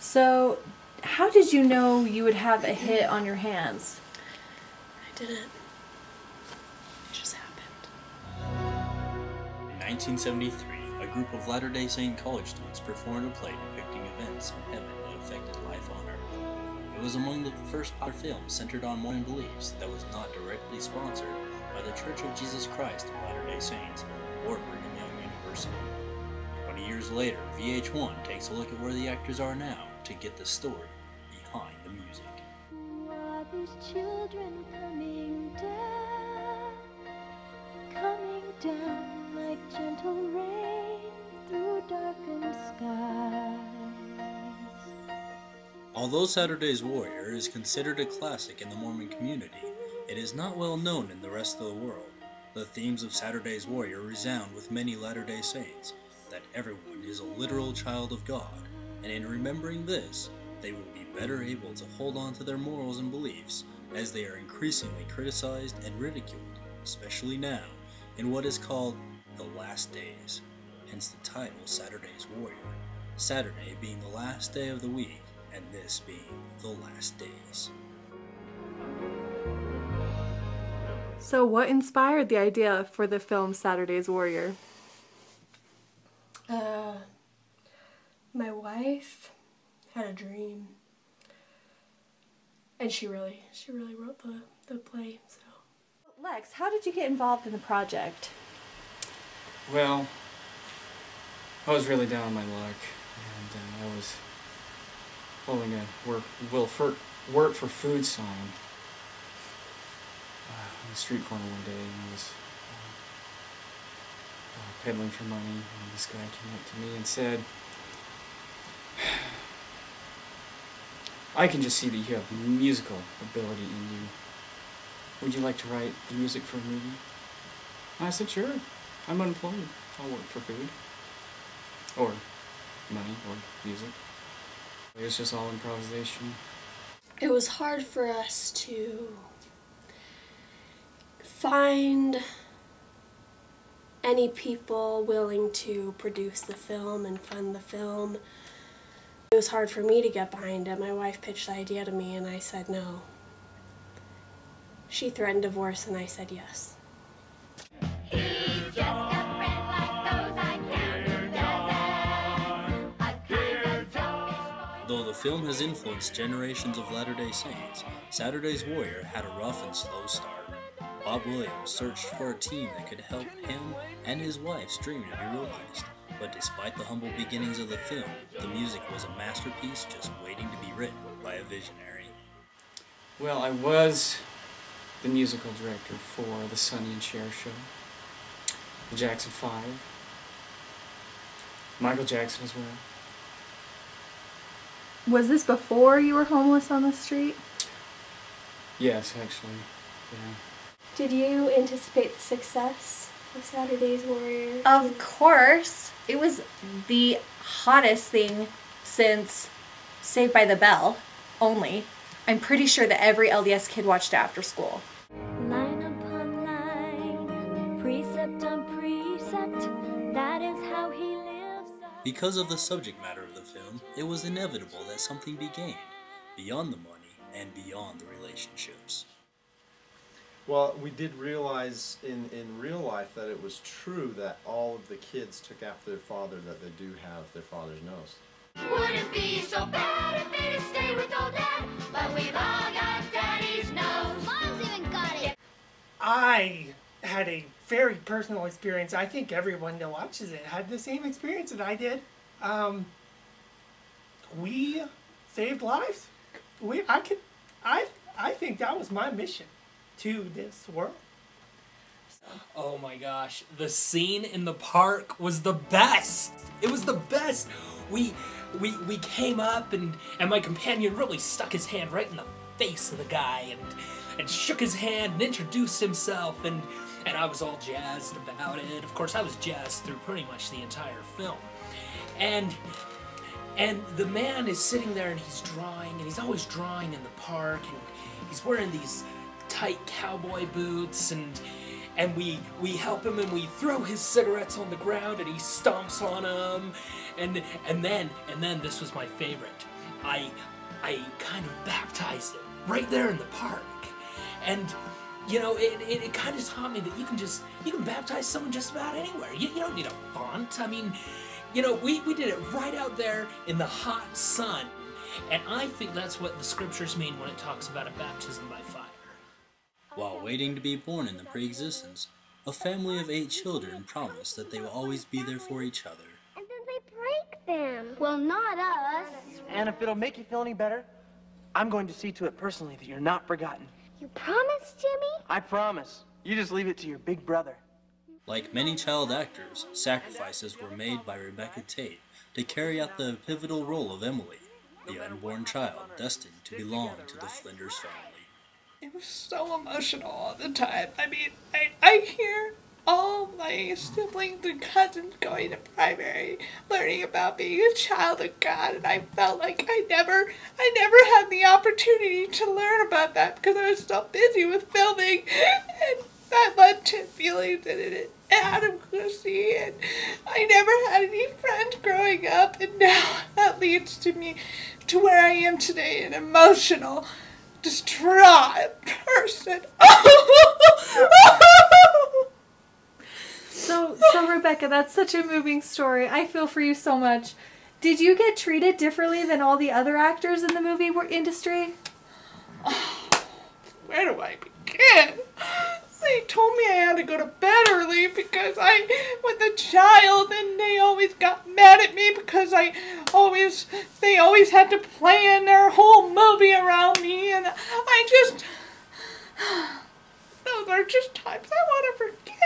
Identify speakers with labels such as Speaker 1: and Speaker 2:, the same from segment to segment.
Speaker 1: So, how did you know you would have a hit on your hands?
Speaker 2: I didn't. It just happened.
Speaker 3: In 1973, a group of Latter-day Saint college students performed a play depicting events in heaven that affected life on earth. It was among the first popular films centered on Mormon beliefs that was not directly sponsored by the Church of Jesus Christ of Latter-day Saints or Brigham Young University. 20 years later, VH1 takes a look at where the actors are now to get the story behind the music.
Speaker 4: Who are these children coming down like gentle rain through darkened skies?
Speaker 3: Although Saturday's Warrior is considered a classic in the Mormon community, it is not well known in the rest of the world. The themes of Saturday's Warrior resound with many Latter-day Saints, that everyone is a literal child of God, and in remembering this, they will be better able to hold on to their morals and beliefs, as they are increasingly criticized and ridiculed, especially now, in what is called the last days, hence the title Saturday's Warrior, Saturday being the last day of the week, and this being the last days.
Speaker 1: So, what inspired the idea for the film Saturday's Warrior?
Speaker 2: My wife had a dream, and she really wrote the play. So,
Speaker 1: Lex, how did you get involved in the project?
Speaker 5: Well, I was really down on my luck, and I was holding a work for food sign on the street corner one day, and I was peddling for money, and this guy came up to me and said, "I can just see that you have musical ability in you. Would you like to write the music for a movie?" And I said, "Sure. I'm unemployed. I'll work for food. Or money, or music." It was just all improvisation.
Speaker 2: it was hard for us to find any people willing to produce the film and fund the film. It was hard for me to get behind it. My wife pitched the idea to me and I said no. She threatened divorce and I said yes.
Speaker 4: He's just a friend like those I counted dozens. A kind of selfish boy.
Speaker 3: Though the film has influenced generations of Latter-day Saints, Saturday's Warrior had a rough and slow start. Bob Williams searched for a team that could help him and his wife's dream to be realized. But despite the humble beginnings of the film, the music was a masterpiece just waiting to be written by a visionary.
Speaker 5: Well, I was the musical director for the Sonny and Cher show, the Jackson 5, Michael Jackson as well.
Speaker 1: Was this before you were homeless on the street?
Speaker 5: Yes, actually, yeah.
Speaker 2: Did you anticipate the success of Saturday's Warrior?
Speaker 1: Of course. It was the hottest thing since Saved by the Bell, only. I'm pretty sure that every LDS kid watched it after school.
Speaker 4: Line upon line, precept on precept, that is how he lives.
Speaker 3: Because of the subject matter of the film, it was inevitable that something be gained, beyond the money and beyond the relationships.
Speaker 6: Well, we did realize in real life that it was true that all of the kids took after their father, that they do have their father's nose.
Speaker 4: Wouldn't be so bad if they'd stay with old dad, but we've all got daddy's nose. Mom's even got it.
Speaker 7: I had a very personal experience. I think everyone that watches it had the same experience that I did. We saved lives. I think that was my mission to this world.
Speaker 8: Oh my gosh, the scene in the park was the best. It was the best. We came up and my companion really stuck his hand right in the face of the guy and shook his hand and introduced himself and I was all jazzed about it. Of course, I was jazzed through pretty much the entire film. And the man is sitting there and he's drawing, and he's always drawing in the park, and he's wearing these tight cowboy boots, and we help him and we throw his cigarettes on the ground and he stomps on them, and then this was my favorite. I kind of baptized him right there in the park. And, you know, it kind of taught me that you can baptize someone just about anywhere. You don't need a font. I mean, you know, we did it right out there in the hot sun. And I think that's what the scriptures mean when it talks about a baptism by fire.
Speaker 3: While waiting to be born in the pre-existence, a family of 8 children promised that they will always be there for each other.
Speaker 4: And then they break them. Well, not us.
Speaker 9: And if it'll make you feel any better, I'm going to see to it personally that you're not forgotten.
Speaker 4: You promise, Jimmy?
Speaker 9: I promise. You just leave it to your big brother.
Speaker 3: Like many child actors, sacrifices were made by Rebecca Tate to carry out the pivotal role of Emily, the unborn child destined to belong to the Flinders family.
Speaker 10: It was so emotional all the time. I mean, I hear all my siblings and cousins going to primary, learning about being a child of God, and I felt like I never had the opportunity to learn about that because I was so busy with filming, and that led to feelings and inadequacy, and I never had any friends growing up, and now that leads to me to where I am today, an emotional, distraught person.
Speaker 1: So Rebecca, that's such a moving story. I feel for you so much. Did you get treated differently than all the other actors in the movie industry?
Speaker 10: Where do I begin? They told me I had to go to bed early because I was a child, and they always got mad at me because they always had to plan their whole movie around me, and those are just times I want to forget.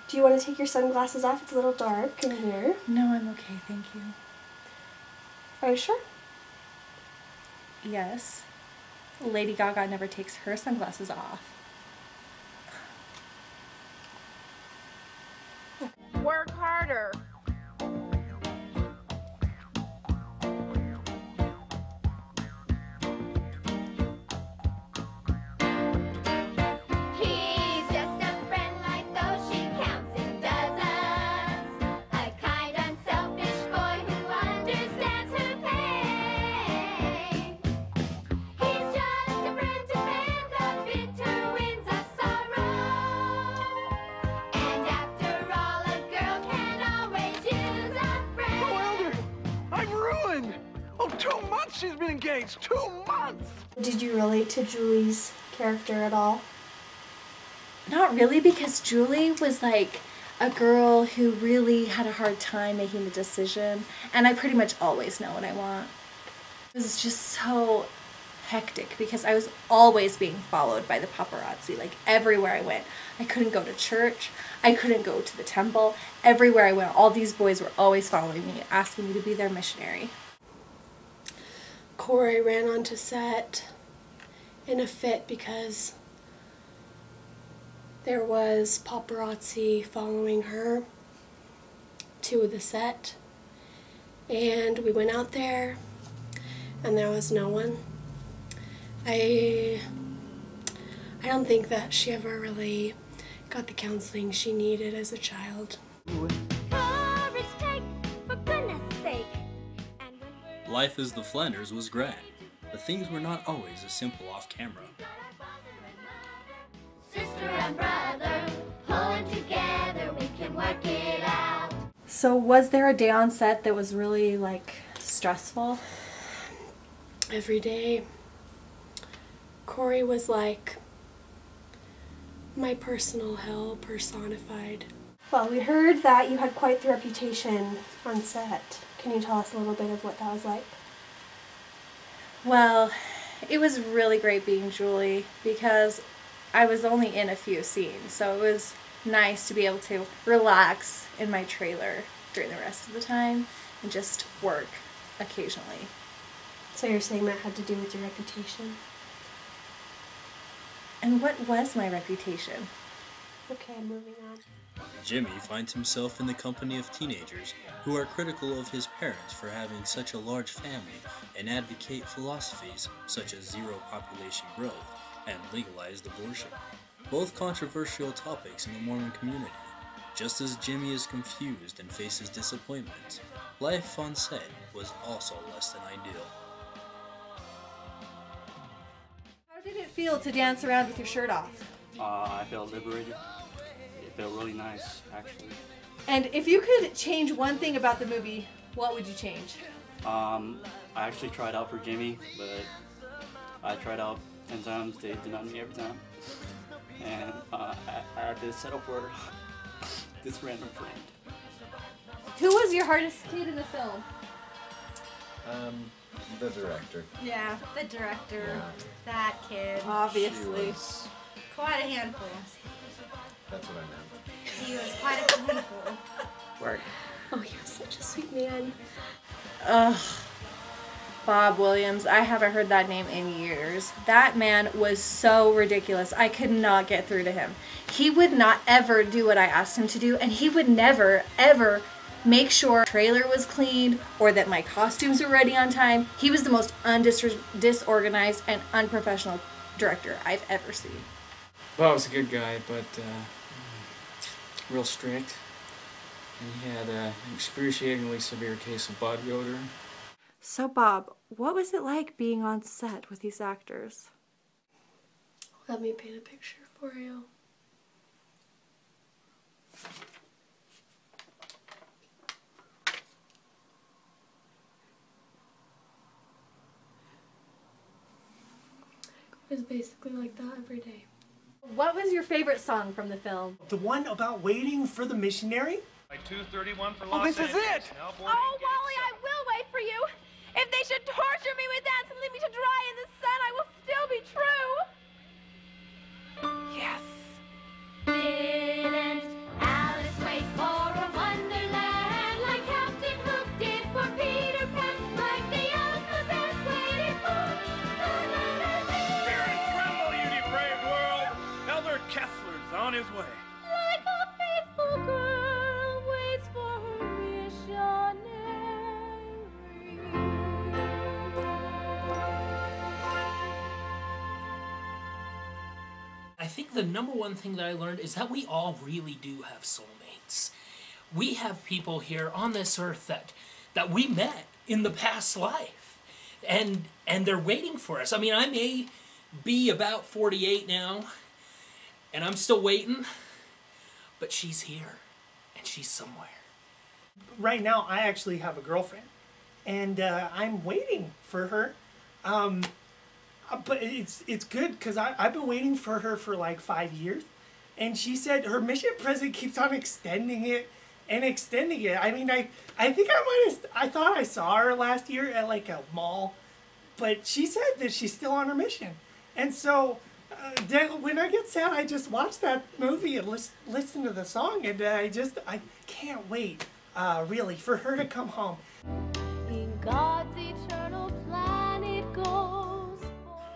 Speaker 2: Do you want to take your sunglasses off? It's a little dark in here.
Speaker 1: No, I'm okay, thank you.
Speaker 2: Are you sure?
Speaker 1: Yes. Lady Gaga never takes her sunglasses off.
Speaker 4: Work harder. He's just a friend like those she counts in dozens. A kind, unselfish boy who understands her pain. He's just a friend to fan the bitter winds of sorrow. And after all, a girl can always use a friend.
Speaker 9: Oh, Elder! I'm ruined! Oh, 2 months she's been engaged! 2 months!
Speaker 2: Did you relate to Julie's character at all?
Speaker 1: Not really, because Julie was like a girl who really had a hard time making the decision, and I pretty much always know what I want. It was just so hectic because I was always being followed by the paparazzi, like everywhere I went. I couldn't go to church, I couldn't go to the temple. Everywhere I went, all these boys were always following me, asking me to be their missionary.
Speaker 2: Corey ran onto set in a fit because there was paparazzi following her to the set, and we went out there and there was no one. I don't think that she ever really got the counseling she needed as a child.
Speaker 4: Courage take, for goodness sake. And when we're
Speaker 3: Life as the Flanders was grand, but things were not always as simple off camera.
Speaker 4: sister and brother, pulling together, we can work it out.
Speaker 1: So was there a day on set that was really like stressful?
Speaker 2: Every day, Corey was like my personal hell personified. Well, we heard that you had quite the reputation on set. Can you tell us a little bit of what that was like?
Speaker 1: Well, it was really great being Julie because I was only in a few scenes, so it was nice to be able to relax in my trailer during the rest of the time and just work occasionally.
Speaker 2: So you're saying that had to do with your reputation?
Speaker 1: And what was my reputation?
Speaker 2: Okay, moving on.
Speaker 3: Jimmy finds himself in the company of teenagers who are critical of his parents for having such a large family and advocate philosophies such as zero population growth and legalized abortion, both controversial topics in the Mormon community. Just as Jimmy is confused and faces disappointment, life on set was also less than ideal.
Speaker 11: How did it feel to dance around with your shirt off?
Speaker 12: I felt liberated. It felt really nice, actually.
Speaker 11: And if you could change one thing about the movie, what would you change?
Speaker 12: I actually tried out for Jimmy, but I tried out 10 times. They denied me every time. And I had to settle for this random friend.
Speaker 11: Who was your hardest kid in the film?
Speaker 6: The director.
Speaker 13: Yeah, the director,
Speaker 6: Yeah.
Speaker 13: that kid.
Speaker 11: Obviously.
Speaker 6: She was,
Speaker 13: Quite a handful.
Speaker 6: that's what I meant.
Speaker 13: He was quite a handful.
Speaker 6: Right.
Speaker 2: Oh, you're such a sweet man.
Speaker 1: Ugh. Bob Williams. I haven't heard that name in years. That man was so ridiculous. I could not get through to him. He would not ever do what I asked him to do, and he would never, ever make sure the trailer was cleaned or that my costumes were ready on time. He was the most disorganized and unprofessional director I've ever seen.
Speaker 5: Bob was a good guy, but real strict. And he had an excruciatingly severe case of body odor.
Speaker 1: So Bob, what was it like being on set with these actors?
Speaker 2: Let me paint a picture for you. It was basically like that every day.
Speaker 11: What was your favorite song from the film?
Speaker 7: The one about waiting for the missionary?
Speaker 9: By 2:31 for
Speaker 7: Oh, this is it!
Speaker 9: Now
Speaker 4: Oh, Wally, I will wait for you. If they should torture me with ants and leave me to dry in the sun, I will still be true.
Speaker 13: Yes.
Speaker 4: Didn't Alice wait for a wonderland like Captain Hook did for Peter Pan, like the alphabet waited for
Speaker 9: Fear and tremble, you depraved world! Elder Kessler's on his way.
Speaker 4: like a faithful girl waits for her missionary.
Speaker 8: I think the number one thing that I learned is that we all really do have soulmates. We have people here on this earth that we met in the past life. And they're waiting for us. I mean, I may be about 48 now, and I'm still waiting, but she's here, and she's somewhere.
Speaker 7: Right now, I actually have a girlfriend, and I'm waiting for her. But it's good because I've been waiting for her for like 5 years, and she said her mission present keeps on extending it and extending it. I mean, I think I thought I saw her last year at like a mall, but she said that she's still on her mission, and so then when I get sad, I just watch that movie and listen to the song, and I can't wait really for her to come home.
Speaker 4: In God's eternal plan it goes.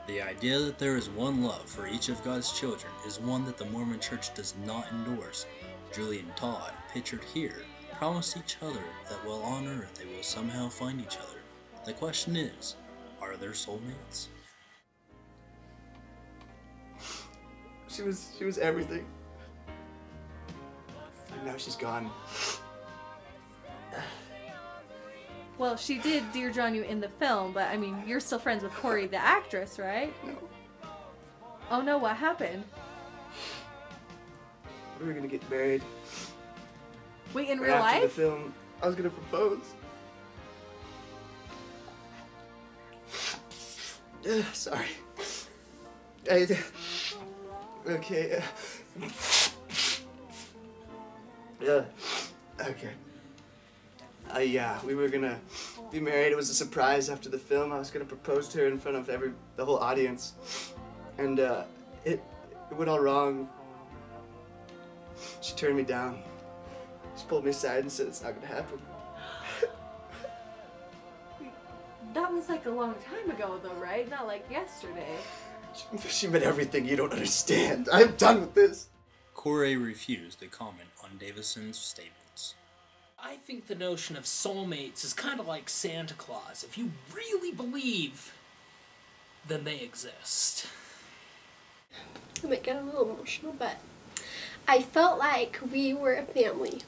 Speaker 3: The idea that there is one love for each of God's children is one that the Mormon Church does not endorse. Julie and Todd, pictured here, promise each other that while on earth they will somehow find each other. The question is, are there soulmates?
Speaker 14: She was everything. And now she's gone.
Speaker 11: Well, she did Dear John you in the film, but I mean, you're still friends with Corey, the actress, right?
Speaker 14: No.
Speaker 11: Oh no, what happened?
Speaker 14: We were gonna get married.
Speaker 11: Wait, in
Speaker 14: Right
Speaker 11: real
Speaker 14: after
Speaker 11: life?
Speaker 14: the film, I was gonna propose. Sorry. Okay. Okay. Yeah, we were gonna be married. It was a surprise after the film. I was gonna propose to her in front of the whole audience, and it went all wrong. She turned me down. She pulled me aside and said it's not gonna happen.
Speaker 11: That was like a long time ago though, right? Not like yesterday.
Speaker 14: She meant everything you don't understand. I'm done with this.
Speaker 3: Corey refused to comment on Davison's statements.
Speaker 8: I think the notion of soulmates is kind of like Santa Claus. If you really believe, then they exist.
Speaker 2: I might get a little emotional, but I felt like we were a family.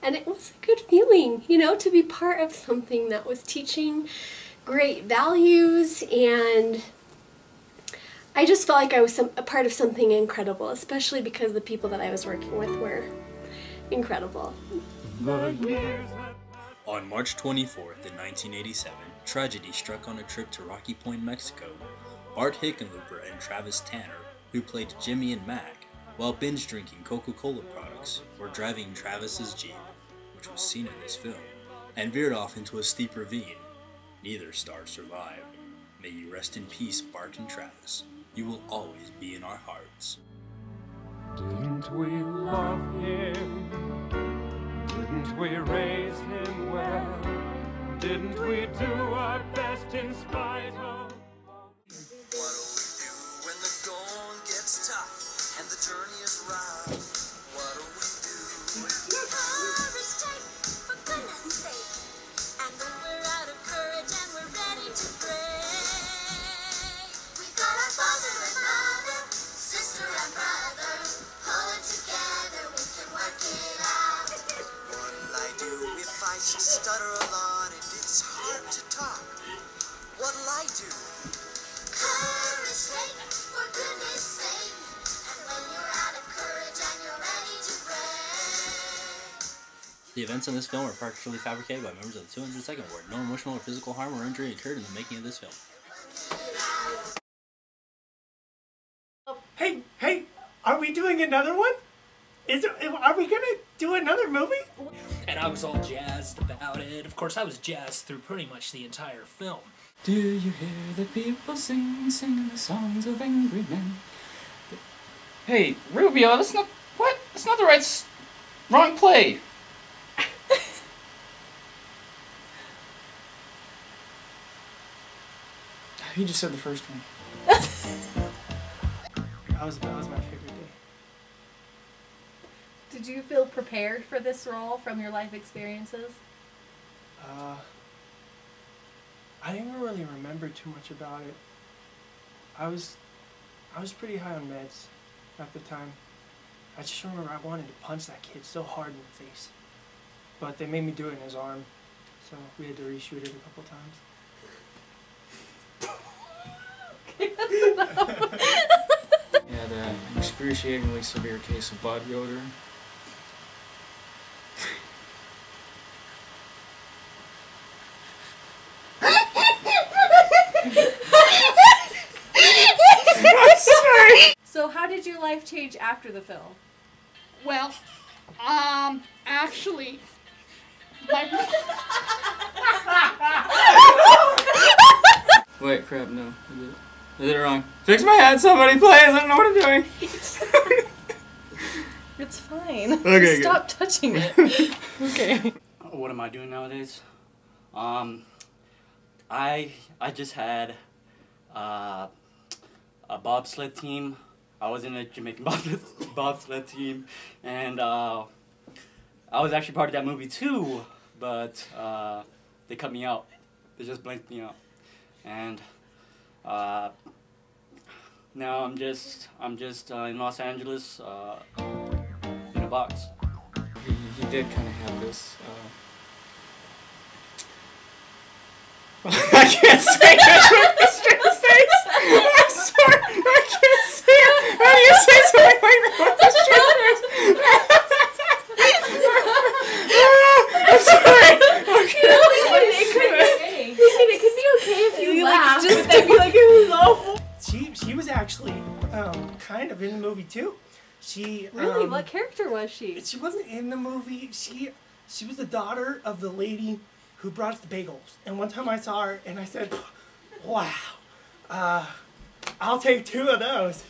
Speaker 2: And it was a good feeling, you know, to be part of something that was teaching great values, and I just felt like I was a part of something incredible, especially because the people that I was working with were incredible.
Speaker 3: On March 24th in 1987, tragedy struck on a trip to Rocky Point, Mexico. Art Hickenlooper and Travis Tanner, who played Jimmy and Mac, while binge drinking Coca-Cola products, were driving Travis's Jeep, which was seen in this film, and veered off into a steep ravine. Neither star survived. May you rest in peace, Bart and Travis. You will always be in our hearts.
Speaker 9: Didn't we love him? Didn't we raise him well? Didn't we do our best in spite of?
Speaker 15: What'll we do when the going gets tough and the journey is rough? What'll we do?
Speaker 4: Courage take, for goodness sake. And when we're out of courage and we're ready to break, we've got our father and mother, sister and brother. Pull it together, we can work it out.
Speaker 15: What'll I do if I should stutter a lot and it's hard to talk? What'll I do?
Speaker 4: Courage take, for goodness sake. And when you're out of courage and you're ready to break.
Speaker 3: The events in this film are partially fabricated by members of the 202nd Ward. No emotional or physical harm or injury occurred in the making of this film.
Speaker 7: Hey, are we doing another one? Are we gonna do another movie?
Speaker 8: And I was all jazzed about it. Of course, I was jazzed through pretty much the entire film.
Speaker 5: Do you hear the people singing the songs of angry men? Hey, Rubio, that's not... What? That's not the right... Wrong play! You just said the first one.
Speaker 7: That was my favorite day.
Speaker 11: Did you feel prepared for this role from your life experiences?
Speaker 7: I didn't really remember too much about it. I was pretty high on meds at the time. I just remember I wanted to punch that kid so hard in the face. But they made me do it in his arm, so we had to reshoot it a couple times.
Speaker 5: He had an excruciatingly severe case of body odor.
Speaker 10: I'm sorry.
Speaker 11: So how did your life change after the film?
Speaker 10: Well, actually, my...
Speaker 5: Wait, crap, no. I did it wrong. Fix my head, somebody, please! I don't know what I'm doing.
Speaker 11: It's fine.
Speaker 5: Okay,
Speaker 11: Stop touching it. Okay.
Speaker 12: What am I doing nowadays? I just had a bobsled team. I was in a Jamaican bobsled team, and I was actually part of that movie too, but they cut me out. They just blanked me out, and now I'm just in Los Angeles in a box.
Speaker 5: He did kind of have this. I can't say that with a straight face. I'm sorry, I can't say it. How do you say something like that with a straight face? I'm sorry. Okay.
Speaker 11: It could be okay if you laugh.
Speaker 7: Just
Speaker 11: I'd be like, it was awful.
Speaker 7: She was actually kind of in the movie too. She
Speaker 11: Really? What character was she?
Speaker 7: She wasn't in the movie. She was the daughter of the lady who brought us the bagels. And one time I saw her and I said, "Wow, I'll take 2 of those."